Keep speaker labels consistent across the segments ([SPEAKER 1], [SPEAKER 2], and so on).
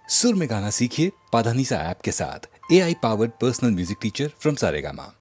[SPEAKER 1] सुर में गाना सीखिए पाधानीसा ऐप के साथ। AI powered personal music teacher from Saregama.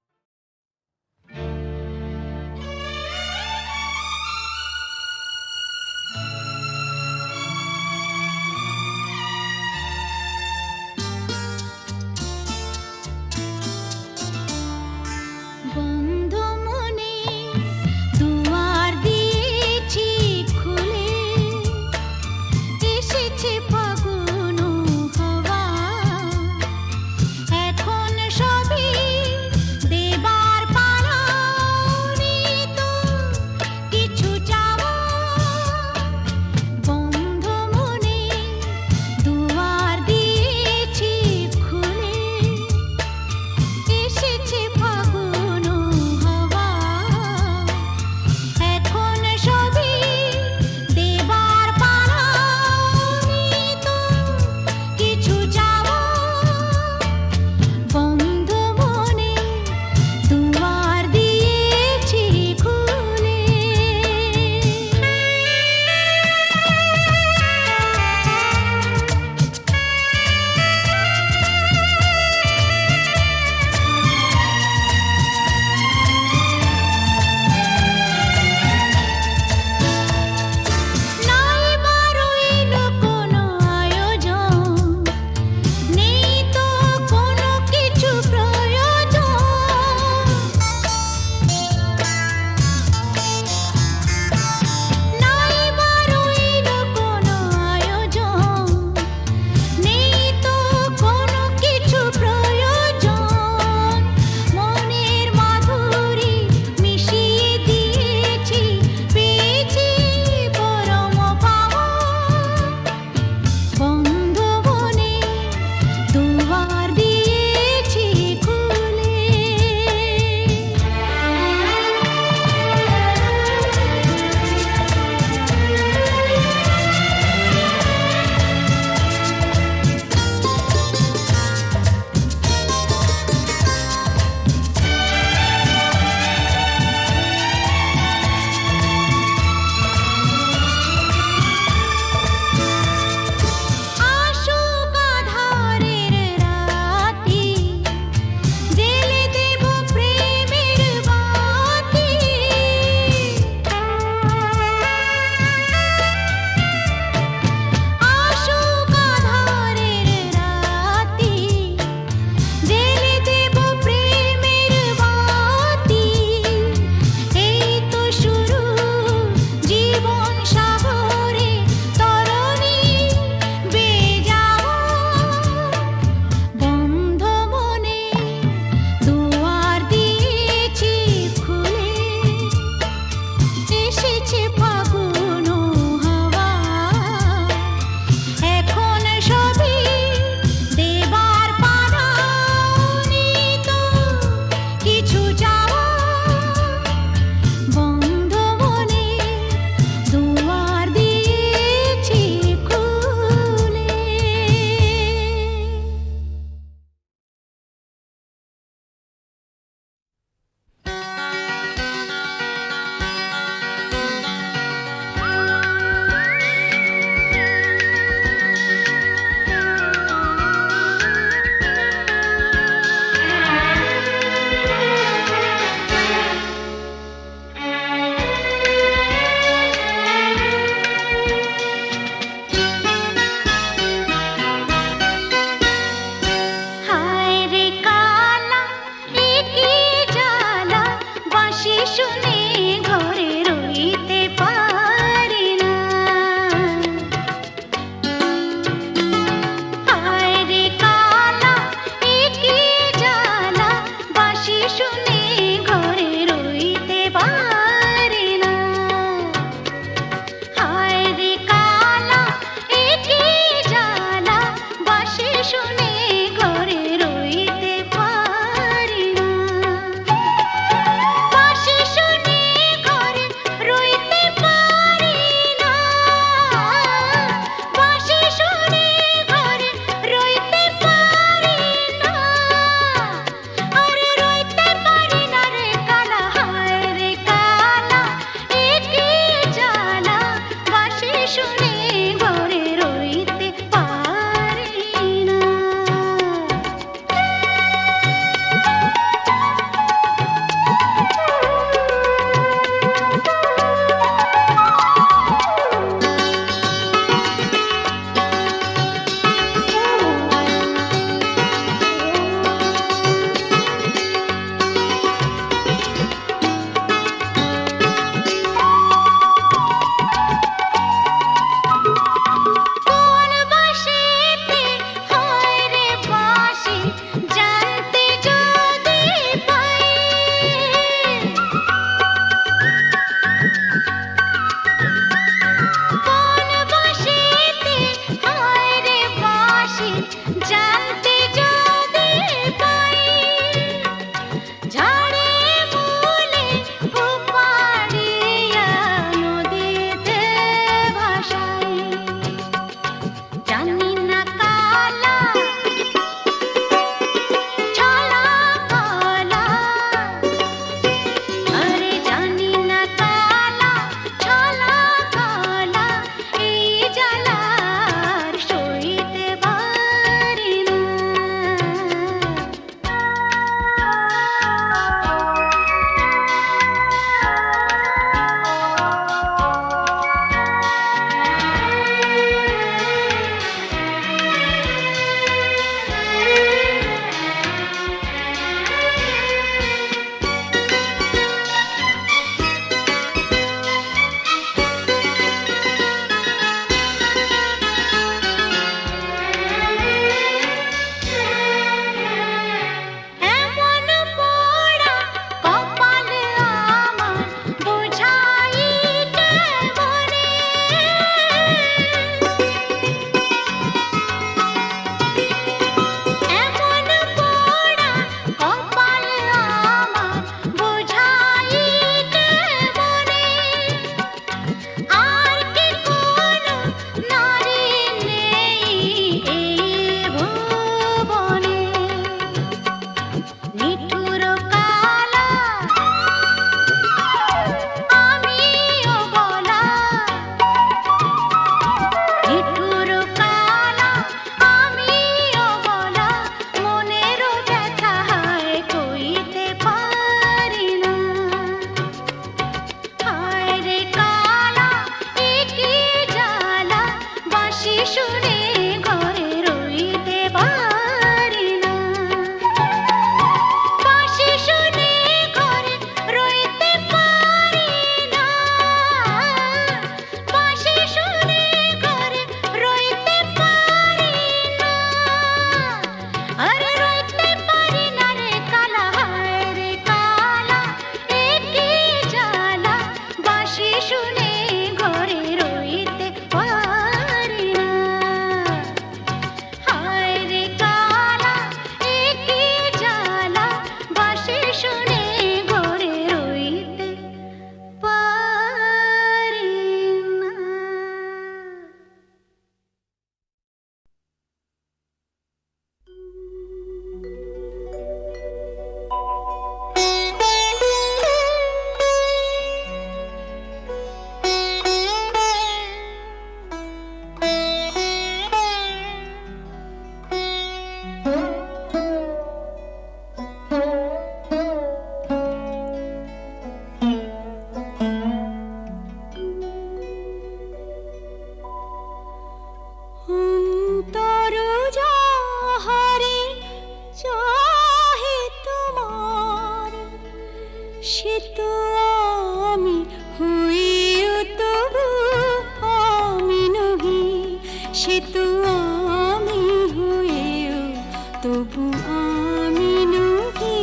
[SPEAKER 2] তবু আমি নহি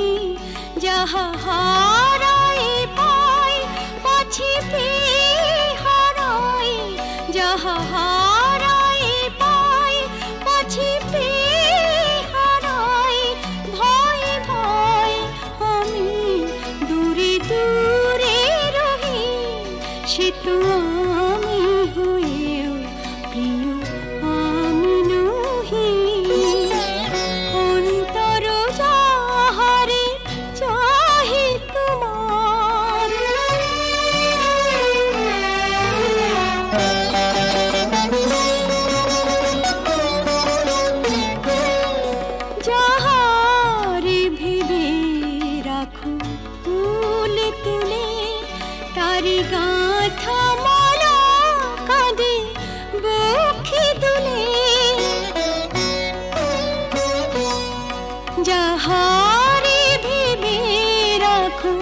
[SPEAKER 2] যাহা হারাই পাই পাছি পেয়ে হারাই যাহা হারাই পাই পাছি পেয়ে হারাই ভয় ভয় আমি দূরে দূরে রহি সে তো আমি হয়েও প্রিয় আমি নহি অন্তর যাহারে চাহে তোমার যাহারে ভেবে রাখো ফুল তুলে তারি গাঁথা মালা কাঁদে বক্ষে দুলে যাহারে ভেবে রাখো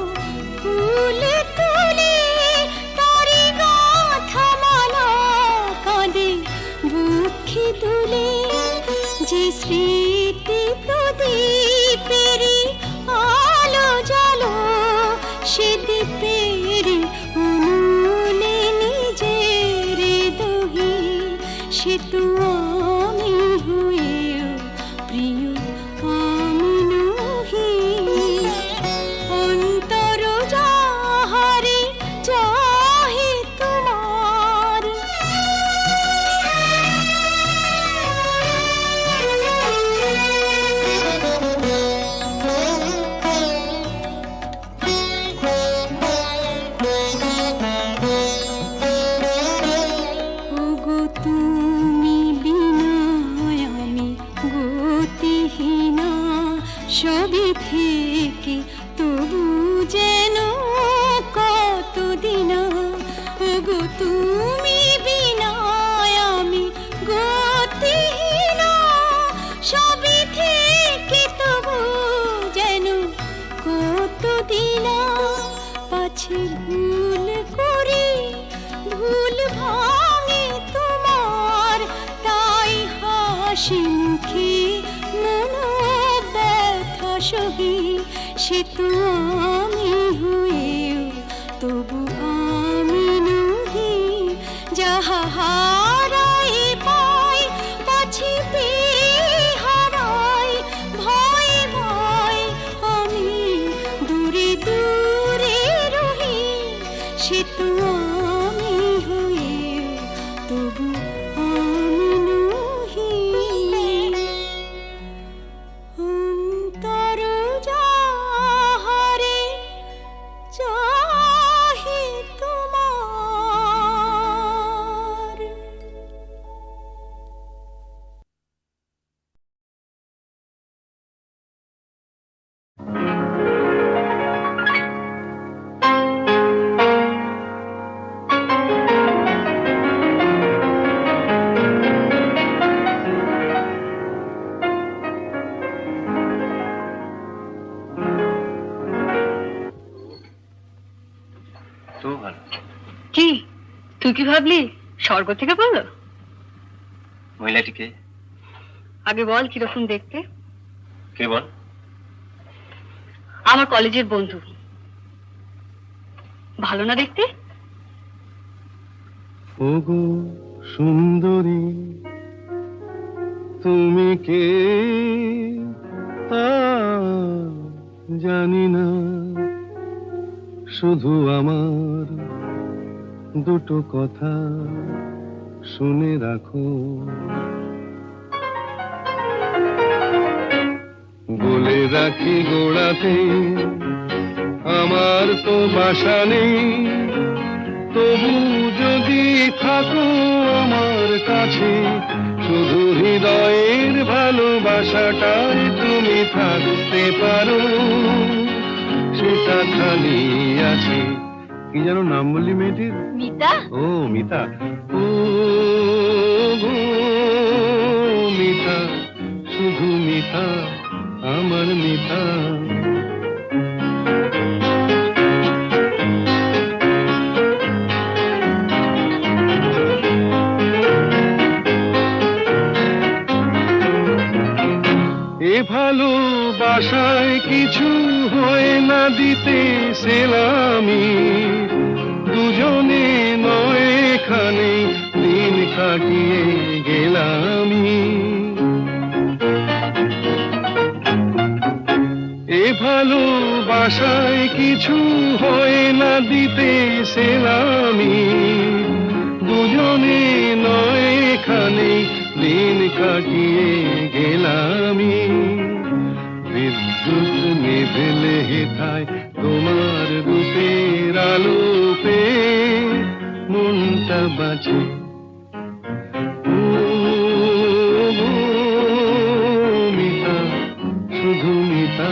[SPEAKER 2] ফুল তুলে তারি গাঁথা মালা কাঁদে বক্ষে দুলে যে স্মৃতি প্রদীপেরি আলো জালো সে দীপের অনুলে নিজের দহি সে তো আমি হয়েও প্রিয় আমি নহি অন্তর যাহারে চাহে তোমার ওগো তুমি বিনা আমি গতিহীনা সবই থেকে তবু যেন কতদিন ওগো তুমি বিনা আমি গতিহীনা সবই থেকে তবু যেন কতদিন পাছে ভুল করি ভুল ভাঙে তোমার তাই হাসি মুখে মন ব্যথা সহি সে তো আমি হয়েও তবু আমি নহি যাহা হারাই পাই পাছি পেয়ে হারাই ভয় ভয় আমি দূরে দূরে রহি সে তো আমি হয়েও তবু আমি নহি অন্তর যাহারে চাহে তোমার
[SPEAKER 3] তো ভালো।
[SPEAKER 4] কি তুই কি ভাবলি স্বর্গ থেকে বললো?
[SPEAKER 3] মহিলাটিকে
[SPEAKER 4] আগে বল কিরকম দেখতে।
[SPEAKER 3] কে বল?
[SPEAKER 4] আমার কলেজের বন্ধু। ভালো না দেখতে?
[SPEAKER 5] ওগো সুন্দরী তুমি কে তা জানি না, শুধু আমার দুটো কথা শুনে রাখো। বলে রাখি গোড়াতে আমার তো বাসা নেই, তবু যদি থাকো আমার কাছে শুধু হৃদয়ের ভালোবাসাটাই তুমি থাকতে পারো, সেটা খালি আছে। কি যেন নাম বললি মেয়েটির?
[SPEAKER 4] মিতা।
[SPEAKER 5] ও মিতা, ও গো মিতা, শুধু মিতা, আমার মিতা। এ ভালোবাসায় কিছু হয় না দিতে সেলামি, দুজনে নয় এখানে দিন কাটিয়ে গেলামি। এ ভালোবাসায় কিছু হয় না দিতে সেলামি, দুজনে নয় এখানে দিন কাটিয়ে গেলামি। বিদ্যুৎ নিভেলে হেথায় তোমার রূপের আলো পেয়ে মনটা বাঁচে। ও মিতা, শুধু মিতা,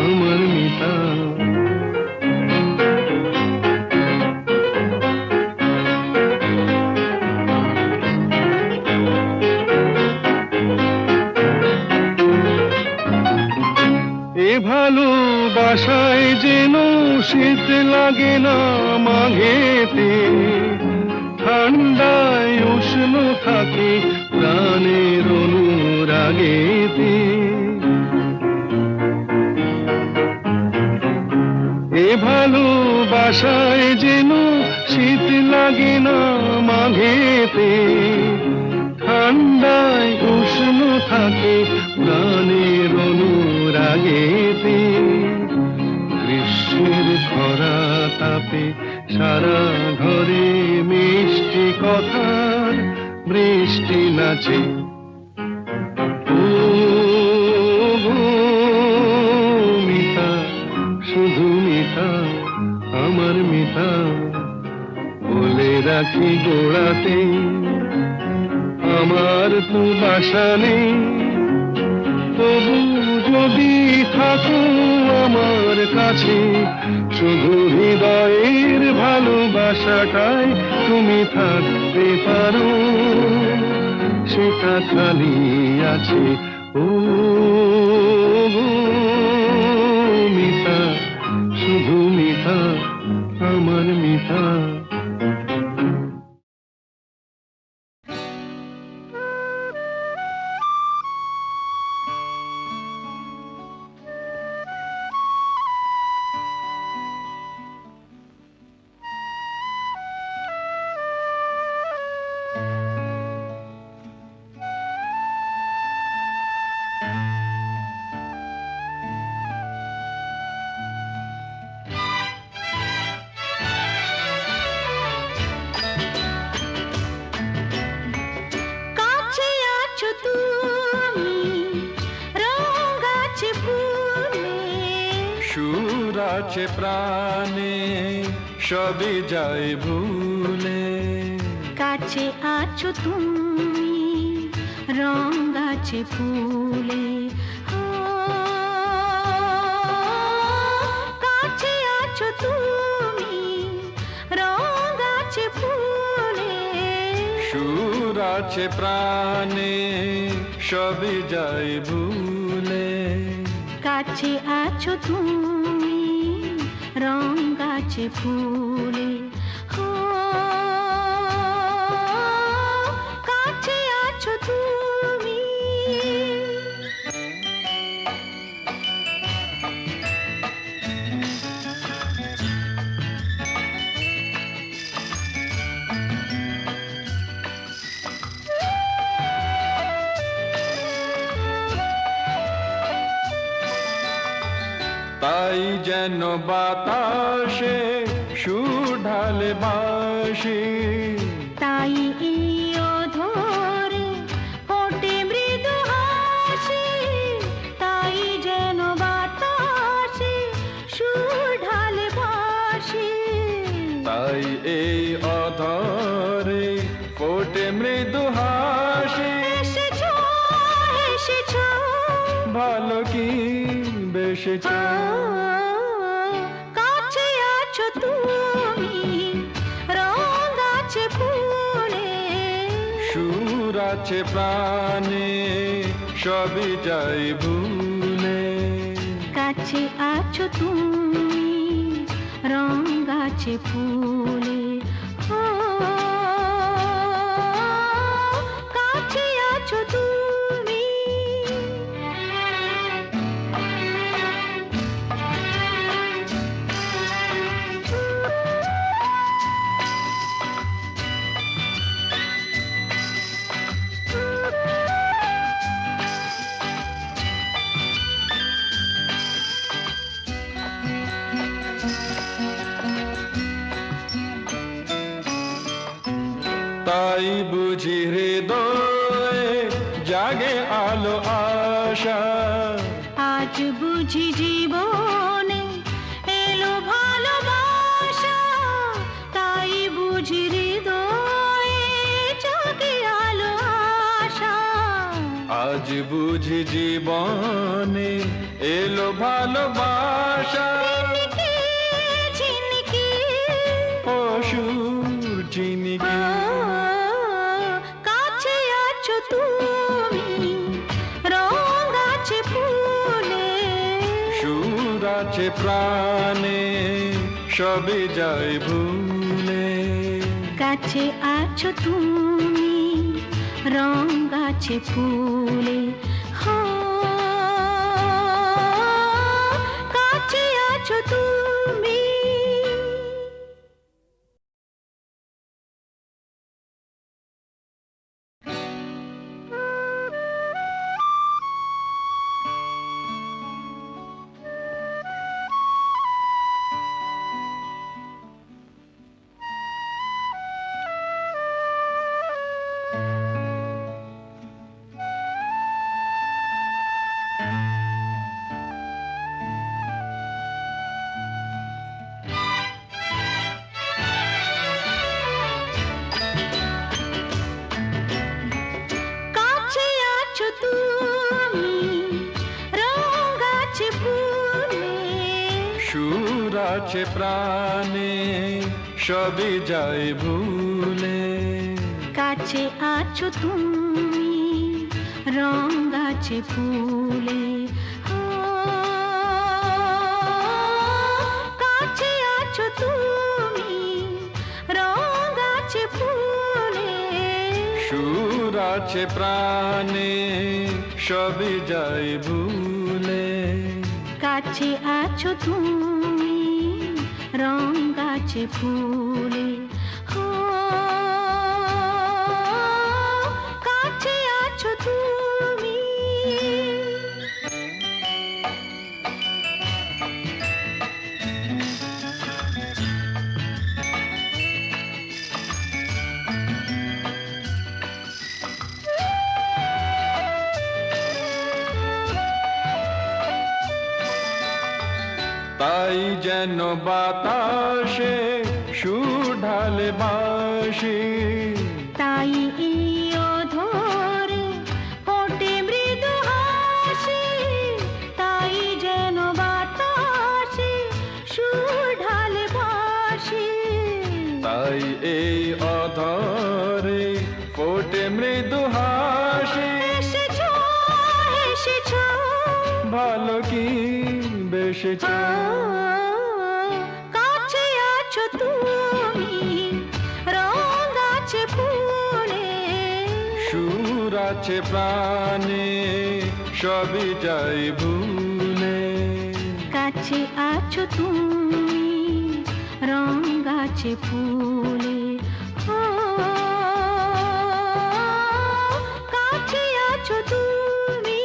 [SPEAKER 5] আমার মিতা। এ ভালোবাসায় যেন শীত লাগে না মাঘেতে, ঠান্ডায় উষ্ণ থাকে প্রাণের অনুরাগেতে। এ ভালোবাসায় যেন শীত লাগে না মাঘেতে, ঠান্ডায় উষ্ণ থাকে প্রাণের অনুরাগেতে। গ্রীষ্মের খরা তাপে সারা ঘরে মিষ্টি কথার বৃষ্টি নাচে। ও মিতা, শুধু মিতা, আমার মিতা। বলে রাখি গোড়াতে আমার তো বাসা নেই, তবু যদি থাকো আমার কাছে, শুধু হৃদয়ের ভালোবাসাটাই তুমি থাকতে পারো, সেটা খালি আছে। ও মিতা, শুধু মিতা, আমার মিতা।
[SPEAKER 2] কাছে আছো তুমি রঙাছে ফুলে,
[SPEAKER 6] সুর আছে প্রাণে সবই যায় ভুলে।
[SPEAKER 2] কাছে আছো তুমি রঙাছে ফুলে। ও, কাছে আছো তুমি রঙাছে ফুলে,
[SPEAKER 6] সুর আছে প্রাণে সবই যায় ভুলে।
[SPEAKER 2] কাছে আছো তুমি রঙাছে ফুলে। ও, কাছে আছো তুমি।
[SPEAKER 6] তাই যেন বাতাসে সুর ঢালে বাঁশি,
[SPEAKER 2] তাই এই অধরে ফোটে মৃদু হাসি, তাই যেন বাতাসে সুর ঢালে বাঁশি।
[SPEAKER 6] তাই এই অধরে ফোটে মৃদু হাসি।
[SPEAKER 2] এসেছো এসেছো
[SPEAKER 6] ভালো কি বেশেছ,
[SPEAKER 2] কাছে আছো তুমি রঙাছে ফুলে।
[SPEAKER 6] সুর আছে প্রাণে সবই যায় ভুলে।
[SPEAKER 2] কাছে আছো তুমি রঙাছে ফুলে। ও, কাছে আছো তুমি।
[SPEAKER 6] তাই বুঝি হৃদয়ে জাগে আলো আশা।
[SPEAKER 2] আজ বুঝি জীবনে এলো ভালোবাসা, তাই বুঝি হৃদয়ে জাগে আলো আশা।
[SPEAKER 6] আজ বুঝি জীবনে এলো ভালোবাসা।
[SPEAKER 2] ঝিনিকি, ঝিনিকি,
[SPEAKER 6] অসুর চিনিকি
[SPEAKER 2] কাছে আছো তুমি, রং আছে ফুলে।
[SPEAKER 6] সুর আছে প্রাণে সবে যায় ভুলে।
[SPEAKER 2] কাছে আছো তুমি, রং আছে ফুলে। হো, কাছে আছো তুমি। কাছে আছো তুমি, রং আছে ফুলে।
[SPEAKER 6] সুর আছে প্রাণে সবে যায় ভুলে।
[SPEAKER 2] কাছে আছো তুমি, রং আছে ফুলে। ও, কাছে আছো তুমি, রং আছে ফুলে।
[SPEAKER 6] সুর আছে প্রাণে সবে যায় ভুলে।
[SPEAKER 2] কাছে আছো তুমি, রং আছে ফুলে। ও, কাছে আছো তুমি।
[SPEAKER 6] তাই যেন বাতাসে সুর ঢালে বাঁশি।
[SPEAKER 2] তাই এই অধরে ফোটে মৃদু হাসি। তাই যেন বাতাসে সুর ঢালে বাঁশি।
[SPEAKER 6] তাই এই অধরে ফোটে মৃদু হাসি।
[SPEAKER 2] এসেছো, এসেছো,
[SPEAKER 6] ভালো কি বেসেছ।
[SPEAKER 2] কাছে আছো তুমি, রং আছে ফুলে।
[SPEAKER 6] সুর আছে প্রাণে সবই যাই ভুলে।
[SPEAKER 2] কাছে আছো তুমি, রং আছে ফুলে। ও, কাছে আছো তুমি।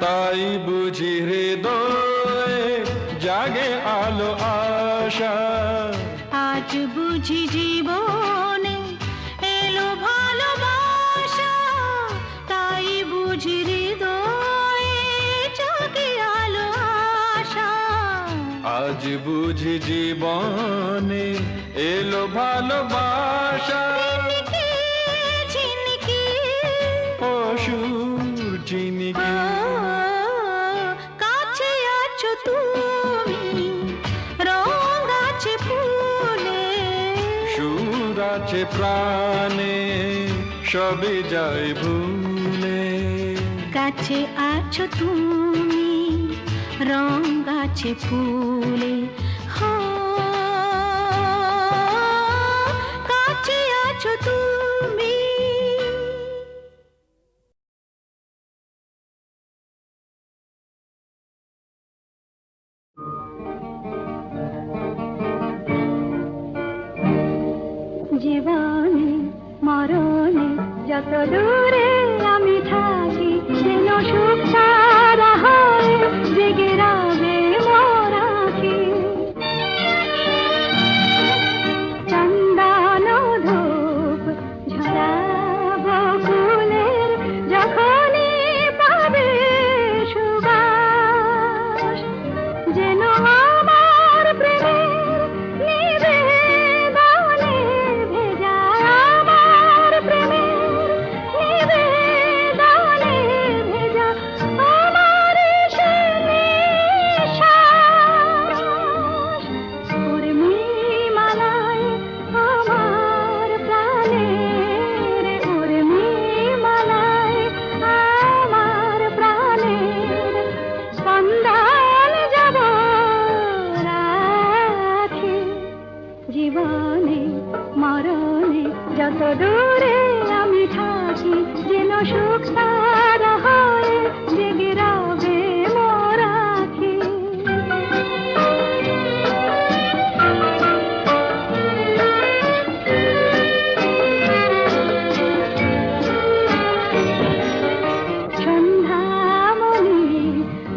[SPEAKER 6] তাই বুঝি হৃদয়ে জাগে আলো আশা।
[SPEAKER 2] আজ বুঝি জীবনে এলো ভালোবাসা, তাই বুঝি হৃদয়ে জাগে আলো আশা।
[SPEAKER 6] আজ বুঝি জীবনে এলো ভালোবাসা।
[SPEAKER 2] ঝিনিকি, ঝিনিকি,
[SPEAKER 6] অসুর চিনিকি
[SPEAKER 2] কাছে আছো তুমি, রং আছে ফুলে।
[SPEAKER 6] সুর আছে প্রাণে সবে যায় ভুলে।
[SPEAKER 2] কাছে আছো তুমি, রং আছে ফুলে। হো, কাছে আছো তুমি। জীবনে মরণে যত দূরে আমি থাকি যেন সুখ সারা হয় জেগে রবে মোর আঁখি। চন্দন ধূপ ঝরাবো ফুলের যখনই পাবে সুবাস যেন আমার প্রেমের নিবেদনে ভেজা আমার প্রেমের নিবেদনে ভেজা আমার সে নিঃশ্বাস উর্মিমালায় আমার প্রাণের উর্মিমালায় আমার প্রাণের স্পন্দন যাব রাখি জীবনে মরণে যত দূরে আমি থাকি যেন সুখ সারা হয় জেগে রবে মোর আঁখি। সন্ধ্যামণি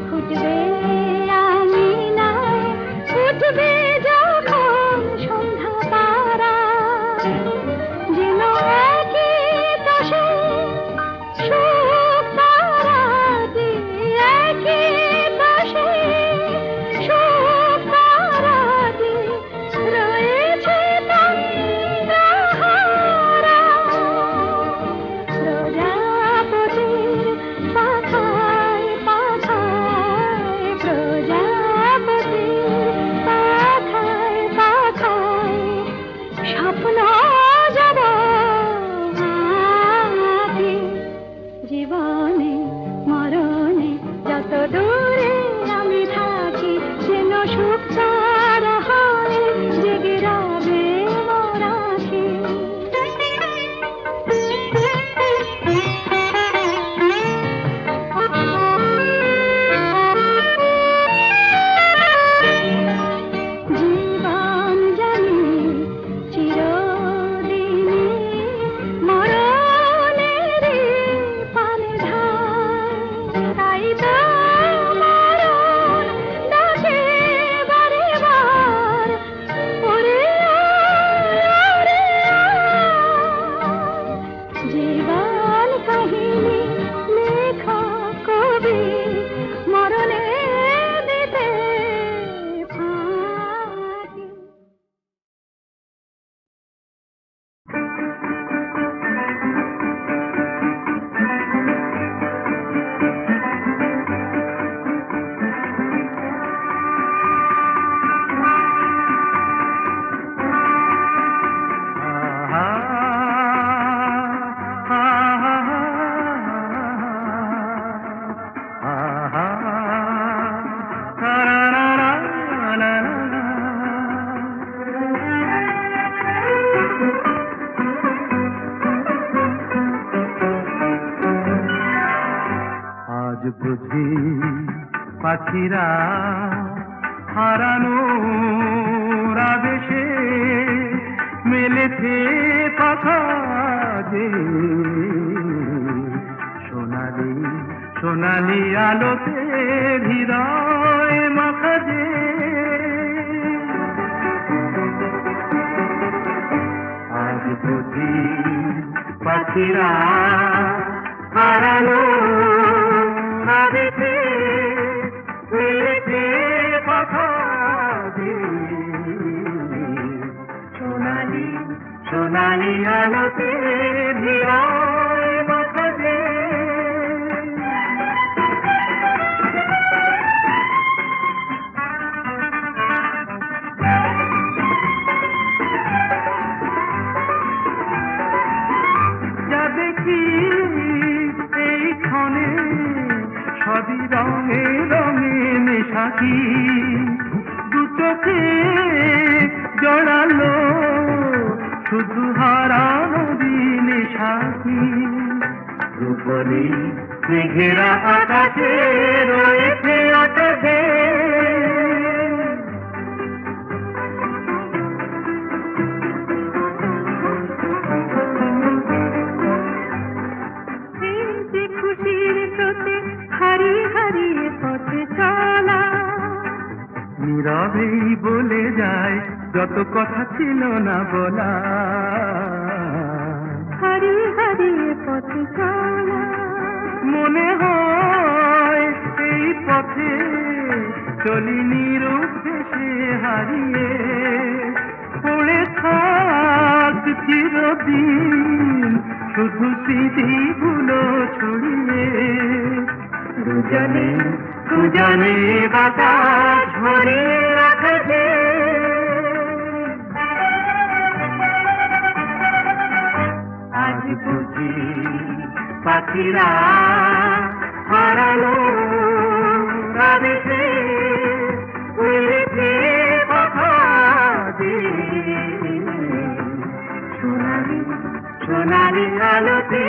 [SPEAKER 2] ফুটবে আমি নাই উঠবে যখন সন্ধ্যা তারা যেন একই দশে সুখ তারাতে একই দশে সুখ তারাতে রয়েছে তন্দ্রাহারা প্রজাপতির পাখায় পাখায় প্রজাপতির পাখায় পাখায় স্বপ্ন যাব আঁকি জীবনে মরণে যত দূরে আমি থাকি যেন সুখ সারা হয় জেগে রবে মোর আঁখি। জীবন জানি চিরদিনই মরণের পানে ধায় তাই তো মরণ ডাকে বারে বার ওরে ওরে জীবন কাহিনী লেখা কবি মরণে দিতে ফাঁকি।
[SPEAKER 5] আজ বুঝি পাখিরা হারানো আবেশে মেলেছে পাখা যে সোনালি সোনালি আলোতে হৃদয় মাখা যে আজ বুঝি পাখিরা হারানো আবেশে মেলেছে পাখা যে সোনালি সোনালি আলোতে হৃদয় মাখা যে যা দেখি এই ক্ষণে সবই রঙে রঙে মেশাকি দু চোখে জড়ালো শুধু হারানো দিনে সাথী রূপলি মেঘেরা আকাশে রয়েছে আকাশে বলে যায় যত কথা ছিল না বলা।
[SPEAKER 2] হারিয়ে হারিয়ে পথে চলা,
[SPEAKER 5] মনে হয় এই পথে চলি নিরুদ্দেশে হারিয়ে, পড়ে থাক চিরদিন শুধু স্মৃতিগুলো ছড়িয়ে। দুজনে দুজনে বাতাস ভরে রাখবে, আজ বুঝি পাখিরা হারালো আদেশে উড়েছে কথা দিয়ে। সোনালি সোনালি আলোতে